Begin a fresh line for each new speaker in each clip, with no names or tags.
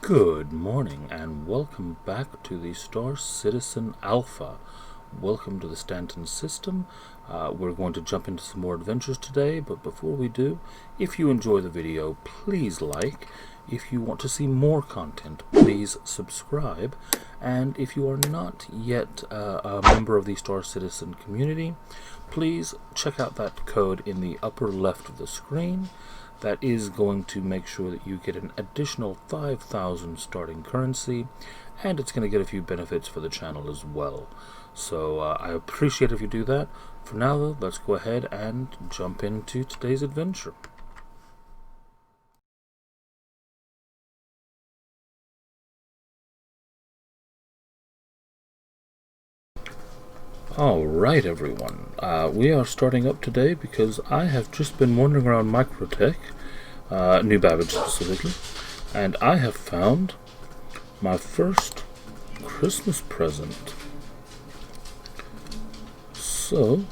Good morning and welcome back to the Star Citizen Alpha. Welcome to the Stanton system. We're going to jump into some more adventures today, but before we do, if you enjoy the video, please like. If you want to see more content, please subscribe. And if you are not yet a member of the Star Citizen community, please check out that code in the upper left of the screen. That is going to make sure that you get an additional 5,000 starting currency, and it's going to get a few benefits for the channel as well. So I appreciate if you do that. For now though, let's go ahead and jump into today's adventure. Alright everyone, we are starting up today because I have just been wandering around Microtech, New Babbage specifically, and I have found my first Christmas present. So,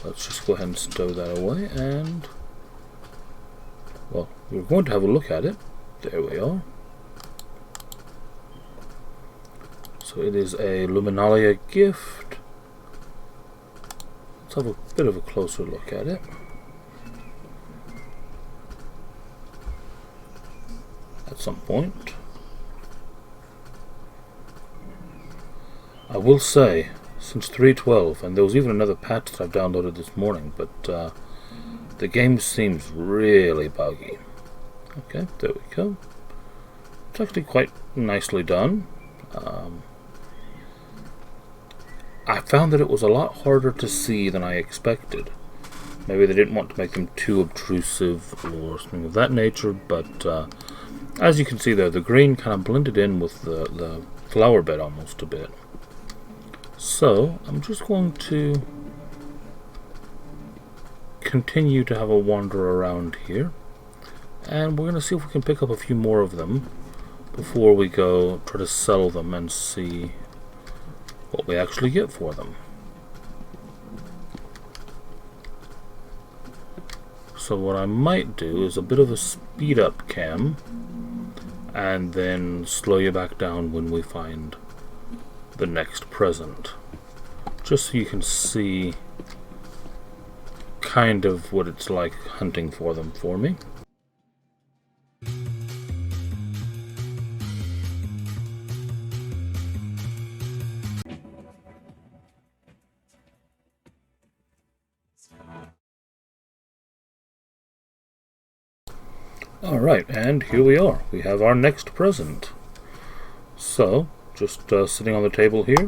let's just go ahead and stow that away and, well, we're going to have a look at it. There we are. So it is a Luminalia gift. Let's have a bit of a closer look at it. At some point. I will say, since 3.12, and there was even another patch that I've downloaded this morning, but the game seems really buggy. Okay, there we go. It's actually quite nicely done. I found that it was a lot harder to see than I expected. Maybe they didn't want to make them too obtrusive or something of that nature, but as you can see there, the green kind of blended in with the flower bed almost a bit. So, I'm just going to continue to have a wander around here, and we're going to see if we can pick up a few more of them before we go try to sell them and see what we actually get for them. So what I might do is a bit of a speed up cam and then slow you back down when we find the next present, just so you can see kind of what it's like hunting for them for me. Alright, and here we are. We have our next present. So, just sitting on the table here,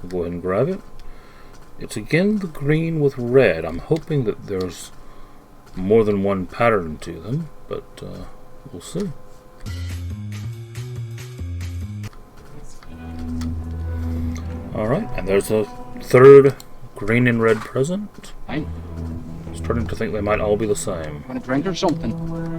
we'll go ahead and grab it. It's again the green with red. I'm hoping that there's more than one pattern to them, but we'll see. Alright, and there's a third green and red present.
Fine.
Starting to think they might all be the same.
Want a drink or something?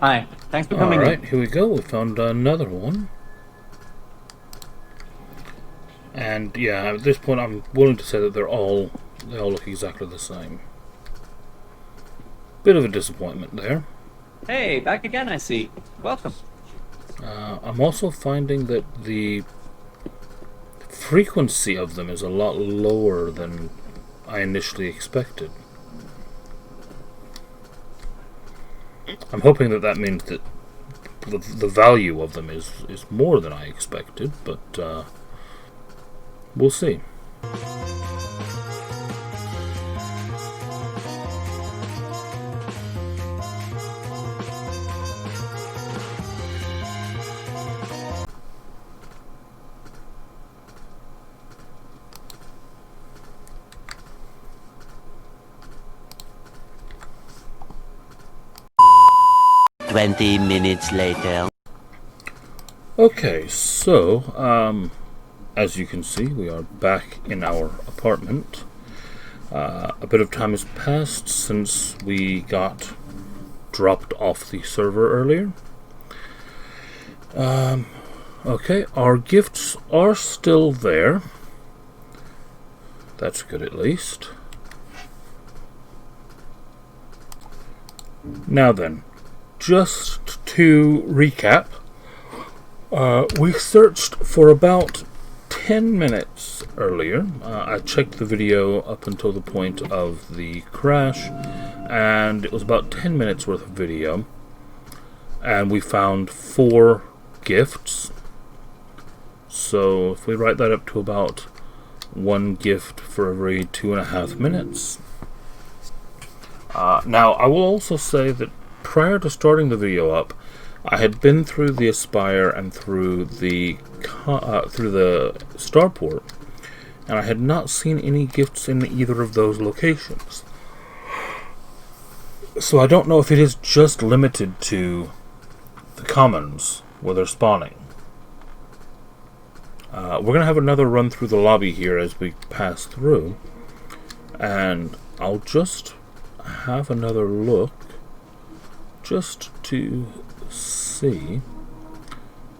Hi, thanks for coming.
Alright, here we go. We found another one. And yeah, at this point I'm willing to say that they all look exactly the same. Bit of a disappointment there.
Hey, back again, I see. Welcome.
I'm also finding that the frequency of them is a lot lower than I initially expected. I'm hoping that that means that the value of them is more than I expected, but we'll see.
Twenty minutes later.
Okay, so as you can see, we are back in our apartment. A bit of time has passed since we got dropped off the server earlier. Okay, our gifts are still there. That's good at least. Now then, just to recap, we searched for about 10 minutes earlier. I checked the video up until the point of the crash, and it was about 10 minutes worth of video, and we found 4 gifts. So if we write that up to about 1 gift for every 2.5 minutes. Now, I will also say that prior to starting the video up, I had been through the Aspire and through the Starport, and I had not seen any gifts in either of those locations. So I don't know if it is just limited to the commons where they're spawning. We're going to have another run through the lobby here as we pass through, and I'll just have another look just to see.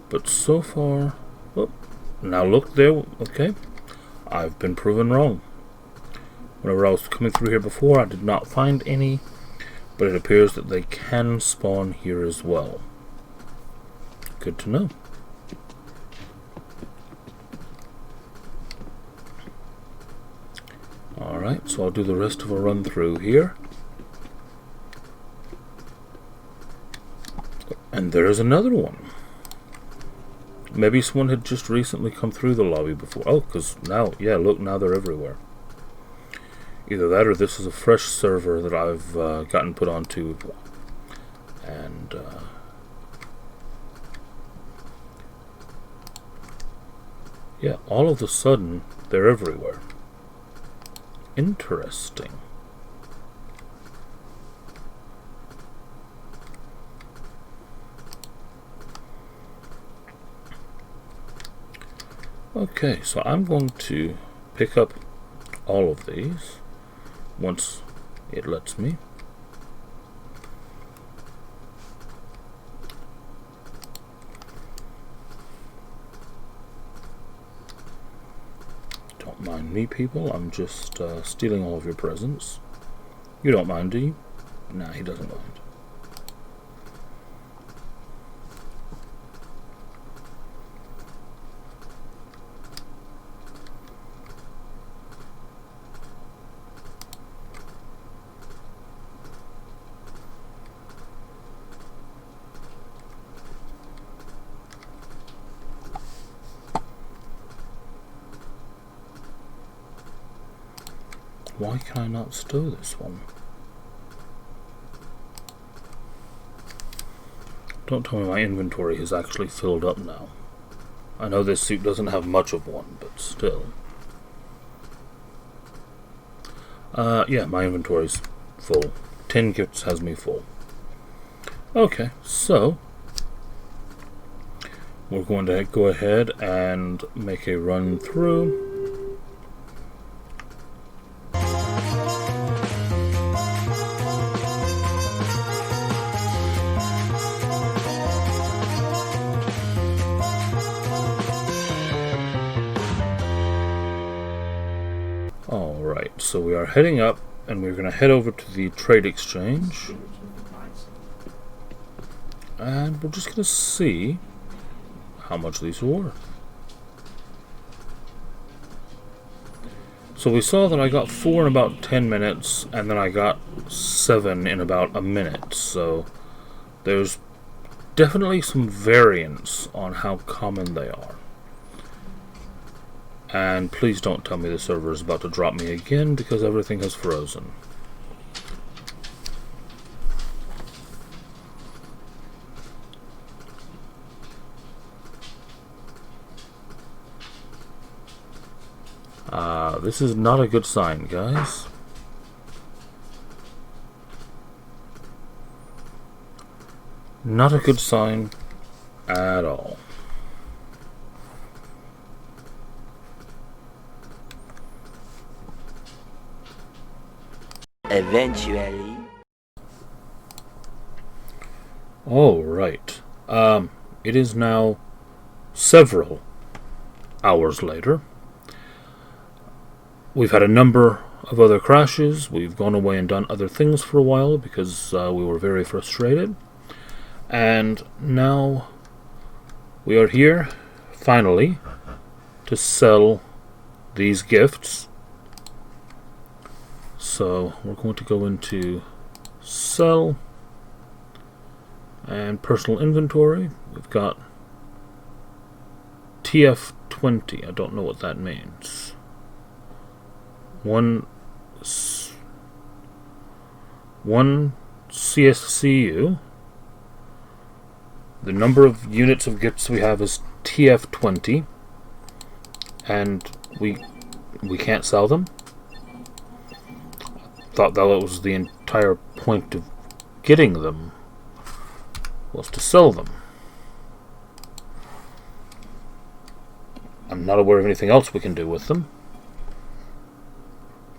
But so far, oh, now look there. Okay, I've been proven wrong. Whenever I was coming through here before, I did not find any, but it appears that they can spawn here as well. Good to know. Alright, so I'll do the rest of a run through here. And there's another one. Maybe someone had just recently come through the lobby before. Oh, because now, yeah, look, now they're everywhere. Either that or this is a fresh server that I've gotten put onto. And, yeah, all of a sudden, they're everywhere. Interesting. Okay, so I'm going to pick up all of these once it lets me. Don't mind me, people. I'm just stealing all of your presents. You don't mind, do you? Nah, he doesn't mind. Why can I not stow this one? Don't tell me my inventory has actually filled up now. I know this suit doesn't have much of one, but still. Yeah, my inventory's full. 10 gifts has me full. Okay, so we're going to go ahead and make a run through. Alright, so we are heading up, and we're going to head over to the trade exchange. And we're just going to see how much these are worth. So we saw that I got 4 in about 10 minutes, and then I got 7 in about a minute. So there's definitely some variance on how common they are. And please don't tell me the server is about to drop me again, because everything has frozen. This is not a good sign, guys. Not a good sign at all.
Eventually.
Alright. It is now several hours later. We've had a number of other crashes. We've gone away and done other things for a while because we were very frustrated. And now we are here, finally, to sell these gifts. So we're going to go into sell and personal inventory. We've got TF20. I don't know what that means. One CSCU. The number of units of gifts we have is TF20, and we can't sell them. Thought that was the entire point of getting them, was to sell them. I'm not aware of anything else we can do with them.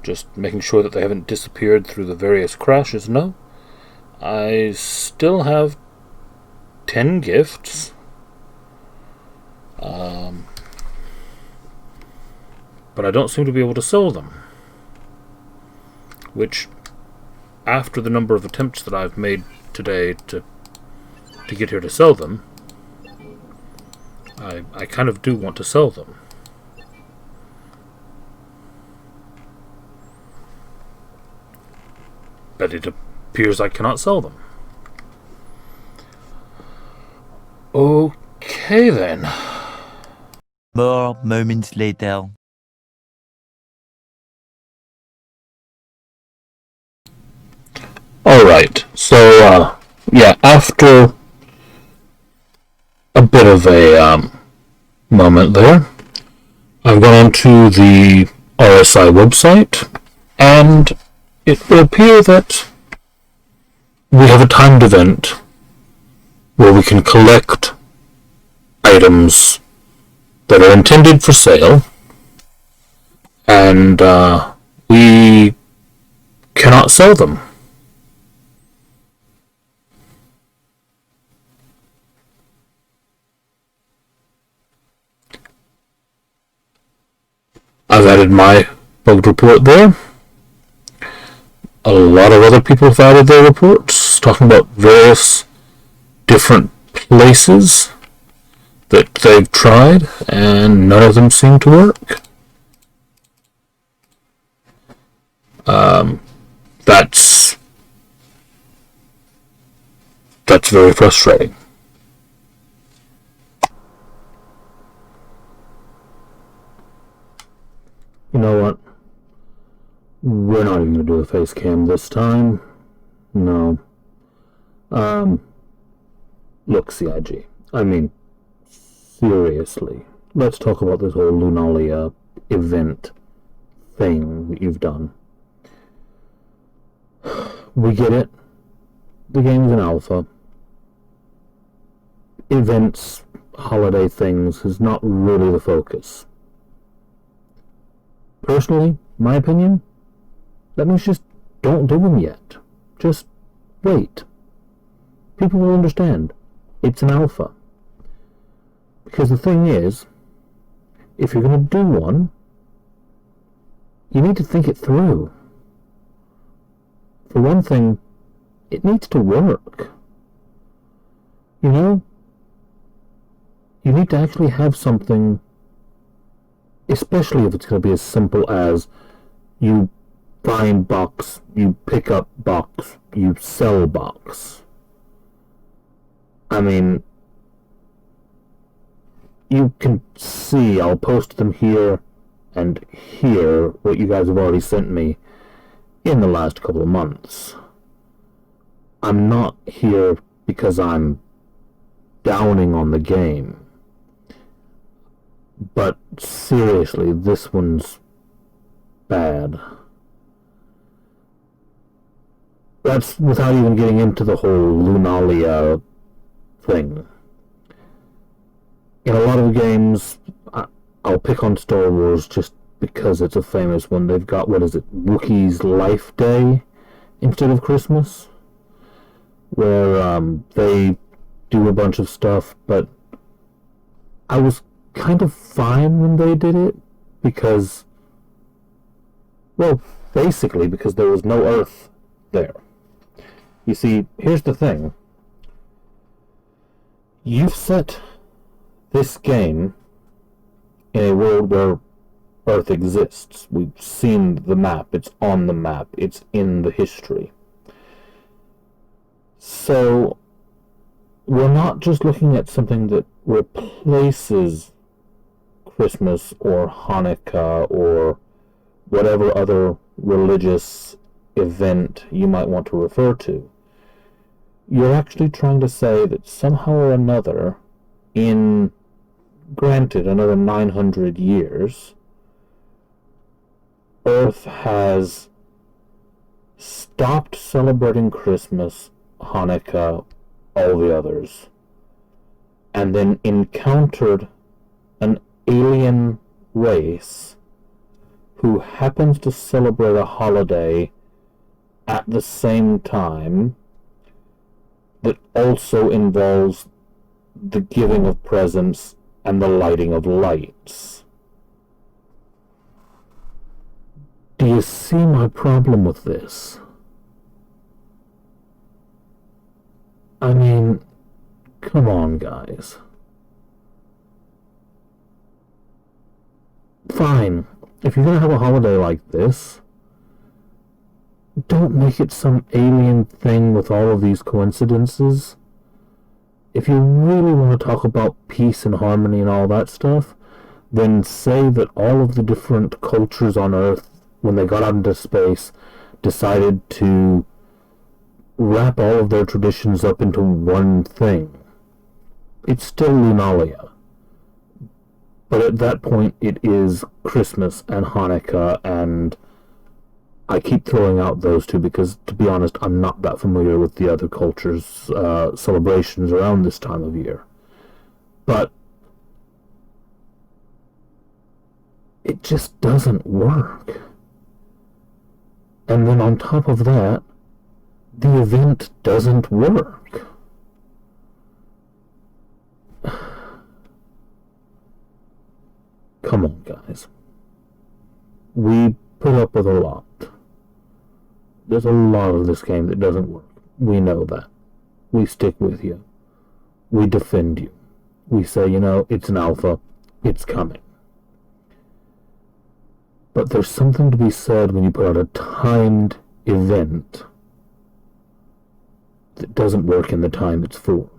Just making sure that they haven't disappeared through the various crashes. No. I still have 10 gifts. But I don't seem to be able to sell them. Which, after the number of attempts that I've made today to get here to sell them, I kind of do want to sell them. But it appears I cannot sell them. Okay then.
More moments later.
Alright, so, yeah, after a bit of a moment there, I've gone onto the RSI website, and it will appear that we have a timed event where we can collect items that are intended for sale, and we cannot sell them. I've added my bugged report there. A lot of other people have added their reports, talking about various different places that they've tried, and none of them seem to work. That's very frustrating. You know what? We're not even going to do a face cam this time. No. Look, CIG. I mean, seriously. Let's talk about this whole Luminalia event thing that you've done. We get it. The game's in alpha. Events, holiday things is not really the focus. Personally, my opinion, that means just don't do them yet. Just wait. People will understand. It's an alpha. Because the thing is, if you're going to do one, you need to think it through. For one thing, it needs to work. You know? You need to actually have something, especially if it's going to be as simple as you find box, you pick up box, you sell box. I mean, you can see, I'll post them here and here, what you guys have already sent me in the last couple of months. I'm not here because I'm downing on the game. But seriously, this one's bad. That's without even getting into the whole Luminalia thing. In a lot of games, I'll pick on Star Wars just because it's a famous one. They've got, what is it, Wookiee's Life Day? instead of Christmas, where they do a bunch of stuff, but I was kind of fine when they did it because, well, basically because there was no Earth there. You see, here's the thing. You've set this game in a world where Earth exists. We've seen the map. It's on the map. It's in the history. So, we're not just looking at something that replaces Christmas or Hanukkah or whatever other religious event you might want to refer to. You're actually trying to say that somehow or another, in, granted, another 900 years, Earth has stopped celebrating Christmas, Hanukkah, all the others, and then encountered an alien race who happens to celebrate a holiday at the same time that also involves the giving of presents and the lighting of lights. Do you see my problem with this? I mean, come on, guys. Fine, if you're gonna have a holiday like this, don't make it some alien thing with all of these coincidences. If you really want to talk about peace and harmony and all that stuff, then say that all of the different cultures on Earth, when they got out into space, decided to wrap all of their traditions up into one thing. It's still Luminalia. But at that point, it is Christmas and Hanukkah, and I keep throwing out those two because, to be honest, I'm not that familiar with the other cultures' celebrations around this time of year. But it just doesn't work. And then on top of that, the event doesn't work. Come on, guys. We put up with a lot. There's a lot of this game that doesn't work. We know that. We stick with you. We defend you. We say, it's an alpha. It's coming. But there's something to be said when you put out a timed event that doesn't work in the time it's for.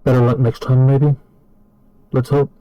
Better luck next time, maybe? Let's hope.